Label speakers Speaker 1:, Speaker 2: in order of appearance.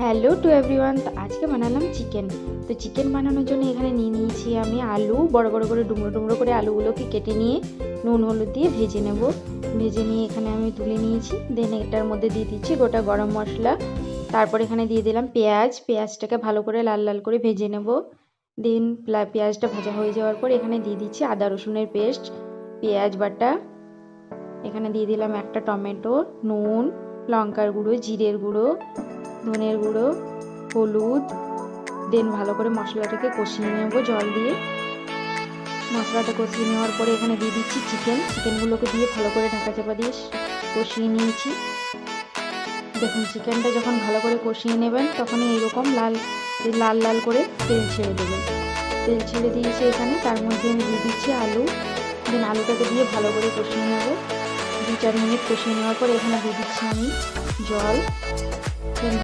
Speaker 1: Hello to everyone. তো আজকে বানালাম চিকেন। তো চিকেন বানানোর জন্য এখানে নিয়ে নিয়েছি আমি আলু, বড় বড় করে ডুমরো ডুমরো করে আলুগুলোকে কেটে নিয়ে নুন হলুদ দিয়ে ভেজে নেব। ভেজে নিয়ে এখানে আমি তুলে নিয়েছি। দেন এটার মধ্যে দিয়ে দিচ্ছি গোটা গরম মশলা। তারপর এখানে দিয়ে দিলাম পেঁয়াজটাকে ভালো করে লাল লাল করে ভেজে নেব। দেন পেঁয়াজটা ভাজা হয়ে যাওয়ার পর এখানে দিয়ে দিচ্ছি আদা রসুনের পেস্ট, পেঁয়াজ বাটা। এখানে দিয়ে দিলাম একটা টমেটো, নুন, লঙ্কার গুঁড়ো, জিরের গুঁড়ো, ধনের গুঁড়ো, হলুদ। দেন ভালো করে মশলাটাকে কষিয়ে নেব জল দিয়ে। মশলাটা কষিয়ে নেওয়ার পরে এখানে দিয়ে দিচ্ছি চিকেনগুলোকে দিয়ে ভালো করে ঢাকা চাপা দিয়ে কষিয়ে নিয়েছি। দেখুন চিকেনটা যখন ভালো করে কষিয়ে নেবেন তখনই এইরকম লাল লাল লাল করে তেল ছেড়ে দেবেন। তেল ছেড়ে দিয়েছি এখানে, তার মধ্যে আমি দিয়ে দিচ্ছি আলু। দেন আলুটাকে দিয়ে ভালো করে কষিয়ে নেব। 2-4 মিনিট কষিয়ে নেওয়ার পর এখানে দিয়ে দিচ্ছি আমি জল।